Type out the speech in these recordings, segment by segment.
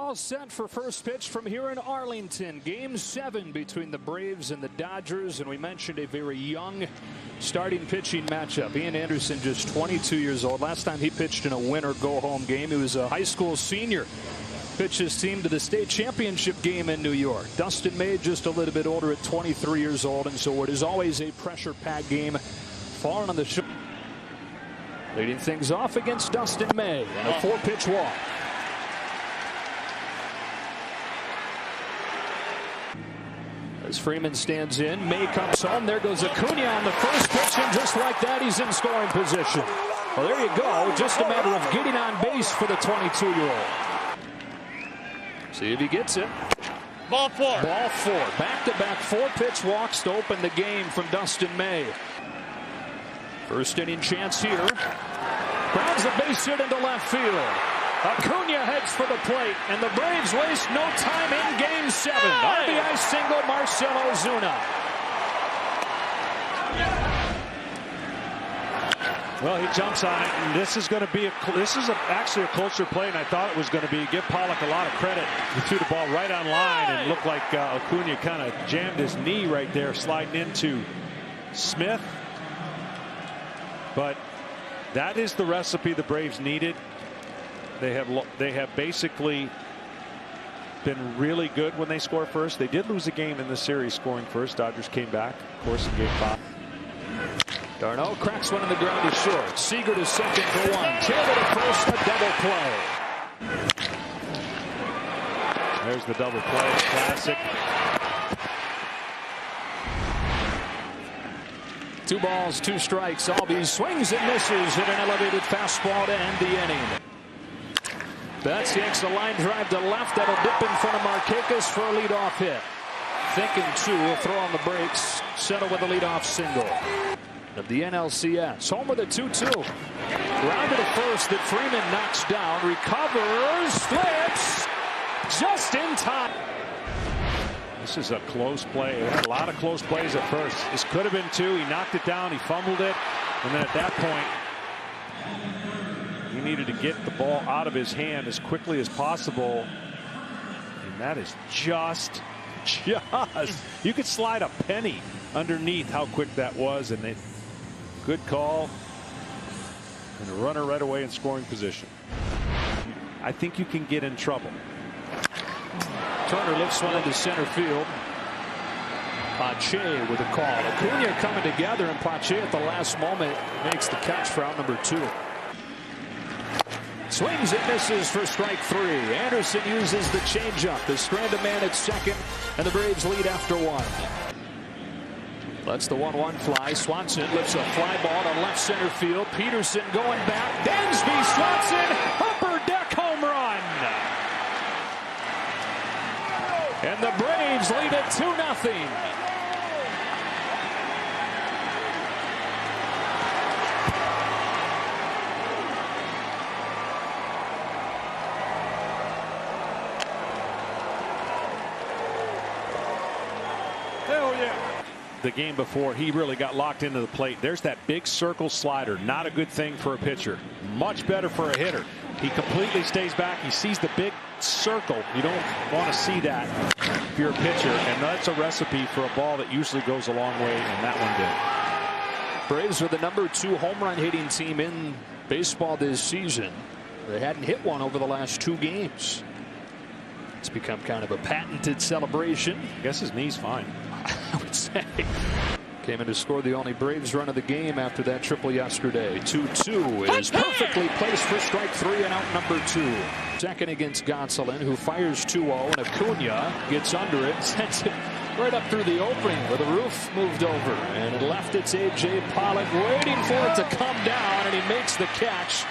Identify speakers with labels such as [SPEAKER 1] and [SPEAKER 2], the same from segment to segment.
[SPEAKER 1] all set for first pitch from here in Arlington. Game 7 between the Braves and the Dodgers. And we mentioned a very young starting pitching matchup. Ian Anderson, just 22 years old. Last time he pitched in a win-or-go-home game, he was a high school senior. Pitched his team to the state championship game in New York. Dustin May, just a little bit older at 23 years old. And so it is always a pressure-packed game. Falling on the show. Leading things off against Dustin May. And a 4-pitch walk. As Freeman stands in, May comes home. There goes Acuna on the first pitch, and just like that, he's in scoring position. Well, there you go. Just a matter of getting on base for the 22-year-old. See if he gets it.
[SPEAKER 2] Ball 4.
[SPEAKER 1] Ball 4. Back-to-back 4-pitch walks to open the game from Dustin May. First inning chance here. Grounds a base hit into left field. Acuna heads for the plate, and the Braves waste no time in Game 7. RBI single, Marcell Ozuna.
[SPEAKER 3] Well, he jumps on it, and this is going to be actually a closer play than I thought it was going to be. Give Pollock a lot of credit. He threw the ball right on line, and looked like Acuna kind of jammed his knee right there, sliding into Smith. But that is the recipe the Braves needed. They have basically been really good when they score first. They did lose a game in the series scoring first. Dodgers came back, of course, in Game 5.
[SPEAKER 1] Darno cracks one in the ground to short. Seager to second for one. Taylor to first, a double play.
[SPEAKER 3] There's the double play, classic.
[SPEAKER 1] 2 balls, 2 strikes. Albies swings and misses. Hit an elevated fastball to end the inning. Betts yanks a line drive to left. That'll dip in front of Markakis for a leadoff hit. Thinking 2 will throw on the brakes. Settle with a leadoff single. Of the NLCS. Home with a 2-2. Grounded to first that Freeman knocks down. Recovers. Flips. Just in time.
[SPEAKER 3] This is a close play. Had a lot of close plays at first. This could have been 2. He knocked it down. He fumbled it. And then at that point, he needed to get the ball out of his hand as quickly as possible. And that is just. You could slide a penny underneath how quick that was. And good call. And a runner right away in scoring position. I think you can get in trouble.
[SPEAKER 1] Turner lifts one into center field. Pache with a call. Acuna coming together, and Pache at the last moment makes the catch for out number 2. Swings and misses for strike 3. Anderson uses the changeup to strand a man at second, and the Braves lead after 1. Lets the 1-1 fly. Swanson lifts a fly ball to left center field. Peterson going back. Dansby, Swanson, upper deck home run. And the Braves lead it 2-0.
[SPEAKER 3] Hell yeah. The game before, he really got locked into the plate. There's that big circle slider. Not a good thing for a pitcher. Much better for a hitter. He completely stays back. He sees the big circle. You don't want to see that if you're a pitcher. And that's a recipe for a ball that usually goes a long way, and that one did.
[SPEAKER 1] Braves are the number 2 home run hitting team in baseball this season. They hadn't hit one over the last 2 games. It's become kind of a patented celebration.
[SPEAKER 3] I guess his knee's fine.
[SPEAKER 1] I would say. Came in to score the only Braves run of the game after that triple yesterday. 2-2 is perfectly placed for strike 3 and out number 2. Second against Gonsolin, who fires 2-0, and Acuna gets under it, sends it right up through the opening where the roof moved over. And it left it's A.J. Pollock waiting for it to come down, and he makes the catch.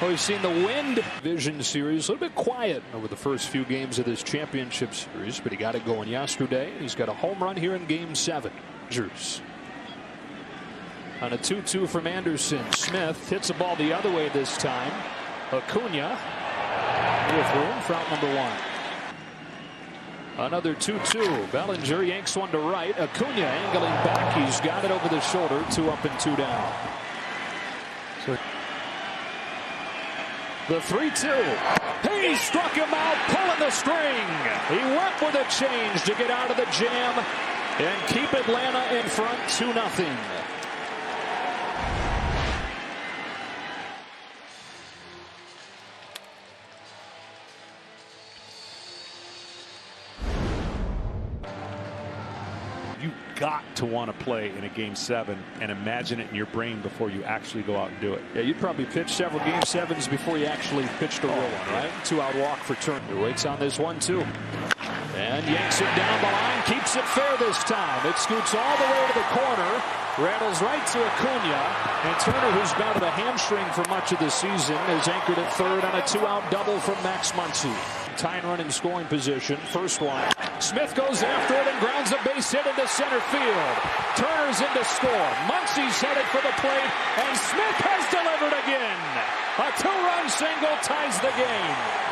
[SPEAKER 1] Well, we've seen the Wind Vision Series a little bit quiet over the first few games of this championship series, but he got it going yesterday. He's got a home run here in Game 7. Dodgers. On a 2-2 from Anderson. Smith hits the ball the other way this time. Acuna with room for out number 1. Another 2-2. Bellinger yanks one to right. Acuna angling back. He's got it over the shoulder. 2 up and 2 down. So the 3-2. He he struck him out, pulling the string. He went with a change to get out of the jam and keep Atlanta in front 2-0.
[SPEAKER 3] You got to want to play in a Game 7 and imagine it in your brain before you actually go out and do it.
[SPEAKER 1] Yeah, you'd probably pitch several Game 7s before you actually pitched a real one, right? 2-out walk for Turner. Waits on this one, too. And yanks it down the line, keeps it fair this time. It scoots all the way to the corner, rattles right to Acuna, and Turner, who's battled a hamstring for much of the season, is anchored at third on a 2-out double from Max Muncy. Tying run in scoring position. First one. Smith goes after it and grounds a base hit into center field. Turner's in to score. Muncy's headed for the plate, and Smith has delivered again. A 2-run single ties the game.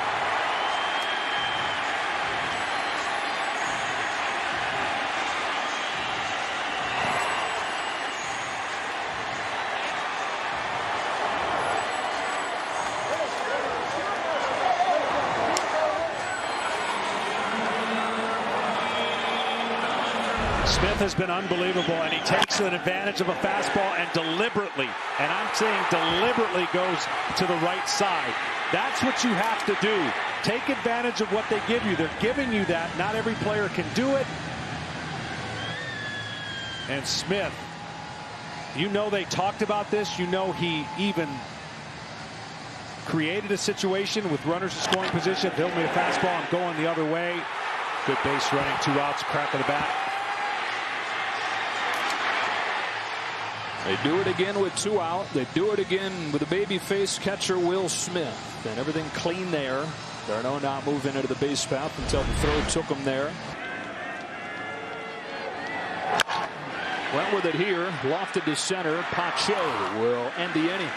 [SPEAKER 3] Smith has been unbelievable, and he takes an advantage of a fastball and deliberately, and I'm saying deliberately, goes to the right side. That's what you have to do. Take advantage of what they give you. They're giving you that. Not every player can do it. And Smith, you know they talked about this. You know he even created a situation with runners in scoring position. They'll me a fastball. I'm going the other way. Good base running. 2 outs. Crack of the bat.
[SPEAKER 1] They do it again with 2 out. They do it again with a babyface catcher, Will Smith. And everything clean there. Darno not moving into the base path until the throw took him there. Went with it here. Lofted to center. Pache will end the inning.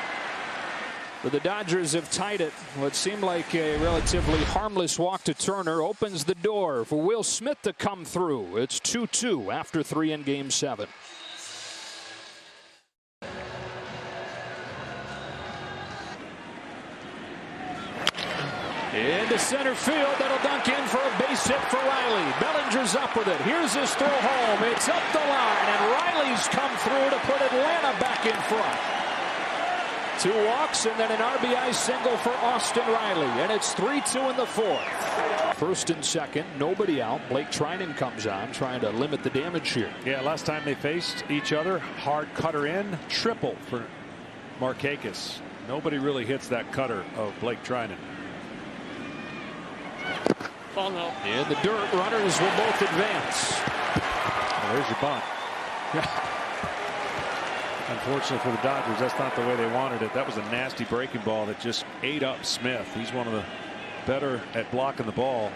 [SPEAKER 1] But the Dodgers have tied it. What seemed like a relatively harmless walk to Turner opens the door for Will Smith to come through. It's 2-2 after 3 in Game 7. Into center field, that'll dunk in for a base hit for Riley. Bellinger's up with it. Here's his throw home. It's up the line, and Riley's come through to put Atlanta back in front. 2 walks and then an RBI single for Austin Riley, and it's 3-2 in the 4th. First and second, nobody out. Blake Trinan comes on, trying to limit the damage here.
[SPEAKER 3] Yeah, last time they faced each other, hard cutter in, triple for Markakis. Nobody really hits that cutter of Blake Trinan.
[SPEAKER 1] Oh, no. In the dirt, runners will both advance.
[SPEAKER 3] Well, there's your bunt. Unfortunately for the Dodgers, that's not the way they wanted it. That was a nasty breaking ball that just ate up Smith. He's one of the better at blocking the ball.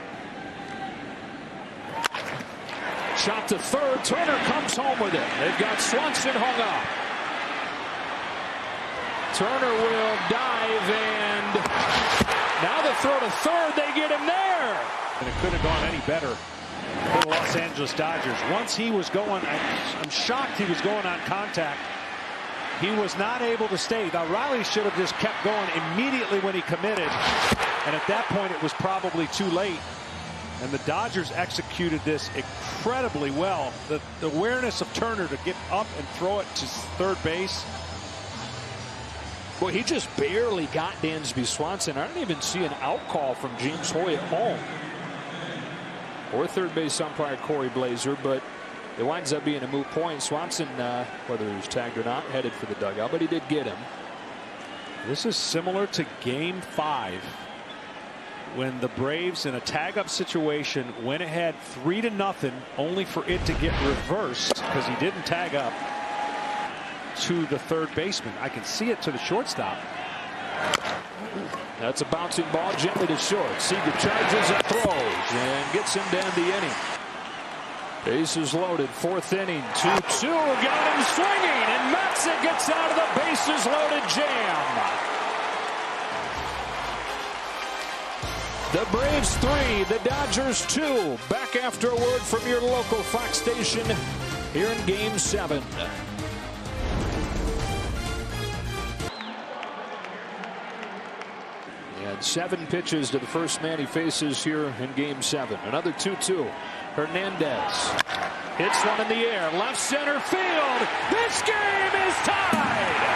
[SPEAKER 1] Shot to third. Turner comes home with it. They've got Swanson hung up. Turner will dive, and now the throw to third. They get him there.
[SPEAKER 3] And it couldn't have gone any better for the Los Angeles Dodgers. Once he was going, I'm shocked he was going on contact. He was not able to stay. Now, Riley should have just kept going immediately when he committed. And at that point, it was probably too late. And the Dodgers executed this incredibly well. The awareness of Turner to get up and throw it to third base.
[SPEAKER 1] Well, he just barely got Dansby Swanson. I didn't even see an out call from James Hoy at home. Or third base umpire Corey Blazer, but it winds up being a moot point. Swanson, whether he was tagged or not, headed for the dugout, but he did get him.
[SPEAKER 3] This is similar to Game 5 when the Braves, in a tag-up situation, went ahead 3-0, only for it to get reversed because he didn't tag up to the third baseman. I can see it to the shortstop.
[SPEAKER 1] That's a bouncing ball gently to short. Seager charges and throws and gets him down the inning. Bases loaded, 4th inning, 2-2. Got him swinging, and Matza gets out of the bases loaded jam. The Braves 3, the Dodgers 2. Back after a word from your local Fox station here in Game 7. And 7 pitches to the first man he faces here in game 7. Another 2-2. Hernandez hits one in the air, left center field. This game is tied.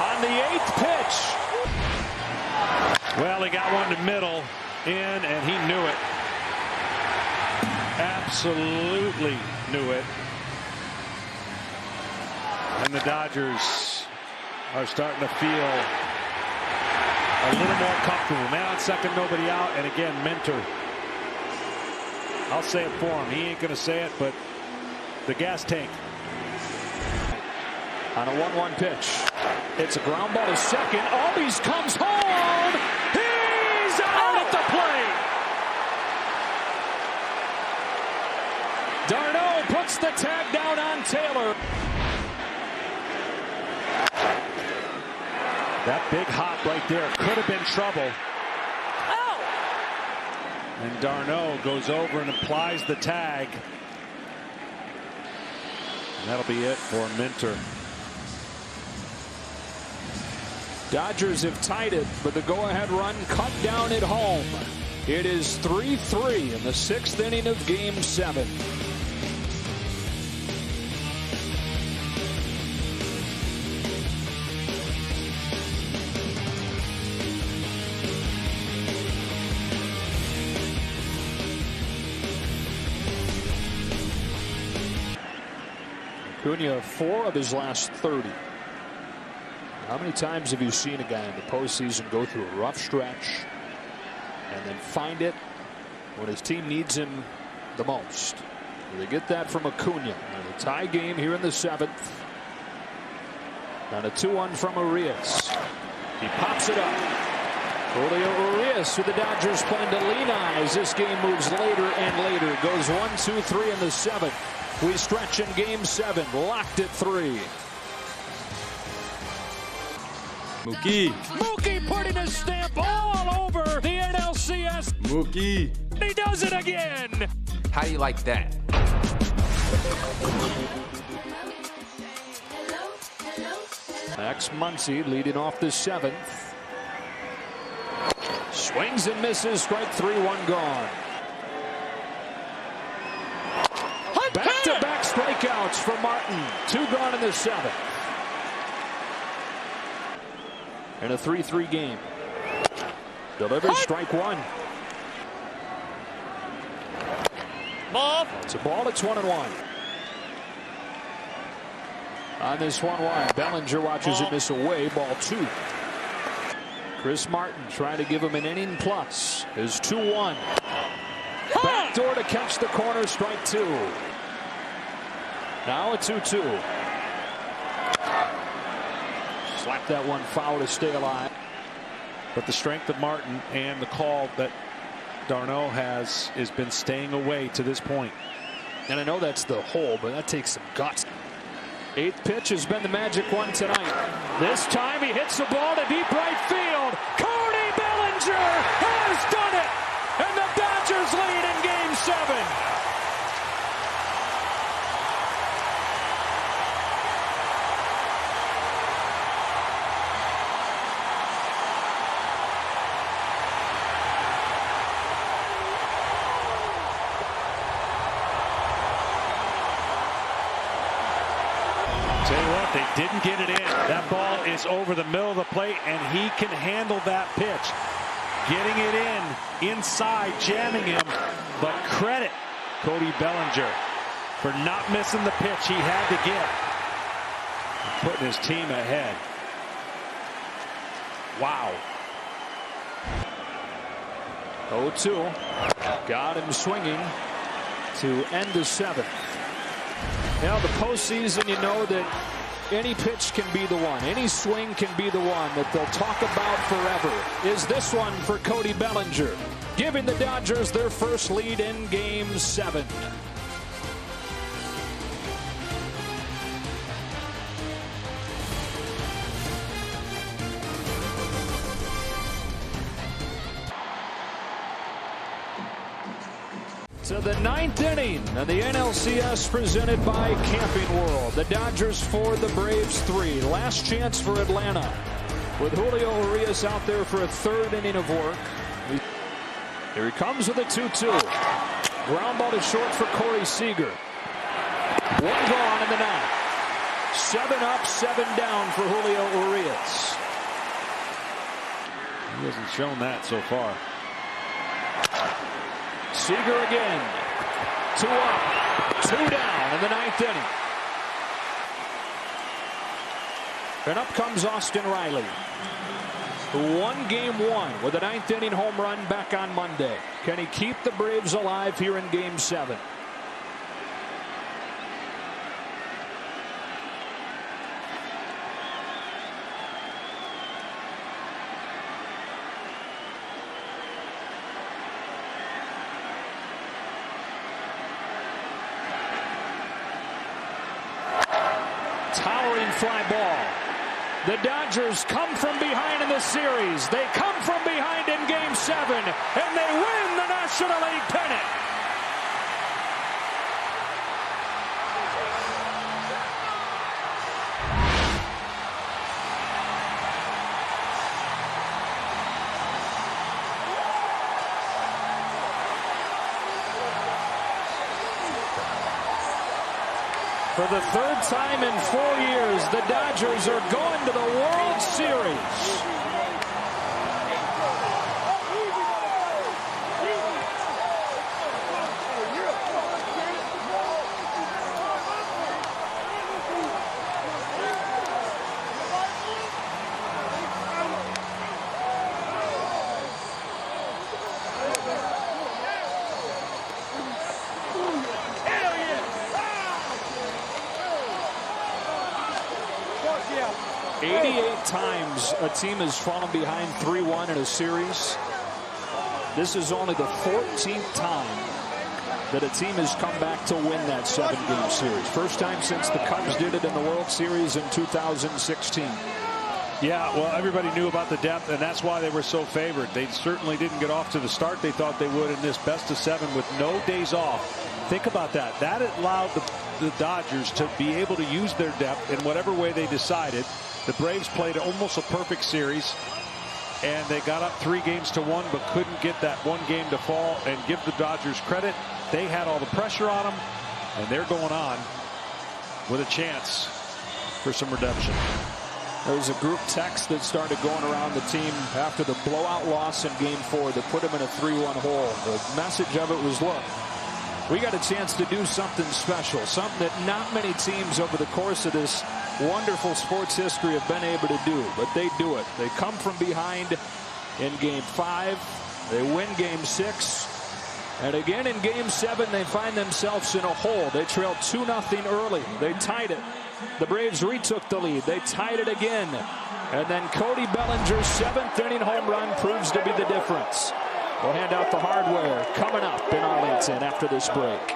[SPEAKER 1] On the 8th pitch.
[SPEAKER 3] Well, he got one to middle in, and he knew it. Absolutely knew it. And the Dodgers are starting to feel a little more comfortable. Man on second, nobody out, and again, Mentor. I'll say it for him. He ain't going to say it, but the gas tank.
[SPEAKER 1] On a 1-1 pitch. It's a ground ball to second. Albies comes home. He's out at the plate. Darno puts the tag down on Taylor.
[SPEAKER 3] That big hop right there could have been trouble. And Darno goes over and applies the tag. And that'll be it for Minter.
[SPEAKER 1] Dodgers have tied it, but the go-ahead run cut down at home. It is 3-3 in the 6th inning of Game 7. Acuna 4 of his last 30. How many times have you seen a guy in the postseason go through a rough stretch and then find it when his team needs him the most? Well, they get that from Acuna. And a tie game here in the 7th. And a 2-1 from Urias. He pops it up. Julio Urias, who the Dodgers plan to lean on as this game moves later and later. Goes 1-2-3 in the 7th. We stretch in Game 7. Locked at 3.
[SPEAKER 2] Mookie
[SPEAKER 1] putting a stamp all over the NLCS.
[SPEAKER 2] Mookie.
[SPEAKER 1] He does it again.
[SPEAKER 2] How do you like that?
[SPEAKER 1] Max Muncy leading off the 7th. Swings and misses. Strike 3, 1 gone. Back-to-back strikeouts for Martin. 2 gone in the 7th. In a 3-3 game. Delivers strike 1.
[SPEAKER 4] Ball.
[SPEAKER 1] It's a ball. It's 1-1. On this 1-1, Bellinger watches it miss away. Ball 2. Chris Martin trying to give him an inning plus. Is 2-1. Backdoor to catch the corner. Strike 2. Now a 2-2. Slap that one foul to stay alive.
[SPEAKER 3] But the strength of Martin and the call that Darno has been staying away to this point.
[SPEAKER 1] And I know that's the hole, but that takes some guts. 8th pitch has been the magic one tonight. This time he hits the ball to deep right field. Cody Bellinger has done it. And the Dodgers lead in Game 7.
[SPEAKER 3] Tell you what, they didn't get it in. That ball is over the middle of the plate, and he can handle that pitch. Getting it in, inside, jamming him. But credit Cody Bellinger for not missing the pitch he had to get. Putting his team ahead. Wow.
[SPEAKER 1] 0-2. Got him swinging to end the 7th. Now the postseason, you know that any pitch can be the one. Any swing can be the one that they'll talk about forever. Is this one for Cody Bellinger, giving the Dodgers their first lead in Game 7. To the 9th inning of the NLCS presented by Camping World. The Dodgers 4, the Braves 3. Last chance for Atlanta with Julio Urias out there for a 3rd inning of work. Here he comes with a 2-2. Ground ball to short for Corey Seager. 1 gone in the 9th. 7 up, 7 down for Julio Urias.
[SPEAKER 3] He hasn't shown that so far.
[SPEAKER 1] Seager again. 2 up, 2 down in the 9th inning. And up comes Austin Riley, who won Game 1 with a 9th inning home run back on Monday. Can he keep the Braves alive here in Game 7? Towering fly ball. The Dodgers come from behind in the series. They come from behind in Game 7, and they win the National League pennant. For the 3rd time in 4 years, the Dodgers are going to the World Series.
[SPEAKER 4] Yeah.
[SPEAKER 1] 88 times a team has fallen behind 3-1 in a series. This is only the 14th time that a team has come back to win that 7-game series. First time since the Cubs did it in the World Series in 2016.
[SPEAKER 3] Yeah, well, everybody knew about the depth, and that's why they were so favored. They certainly didn't get off to the start they thought they would in this best-of-7 with no days off. Think about that. That allowed the Dodgers to be able to use their depth in whatever way they decided. The Braves played almost a perfect series, and they got up 3-1, but couldn't get that 1 game to fall. And give the Dodgers credit. They had all the pressure on them, and they're going on with a chance for some redemption.
[SPEAKER 1] There was a group text that started going around the team after the blowout loss in Game 4 that put them in a 3-1 hole. The message of it was, look, we got a chance to do something special, something that not many teams over the course of this wonderful sports history have been able to do, but they do it. They come from behind in Game 5. They win Game 6. And again in Game 7, they find themselves in a hole. They trailed 2-0 early. They tied it. The Braves retook the lead. They tied it again. And then Cody Bellinger's 7th inning home run proves to be the difference. We'll hand out the hardware coming up in Arlington after this break.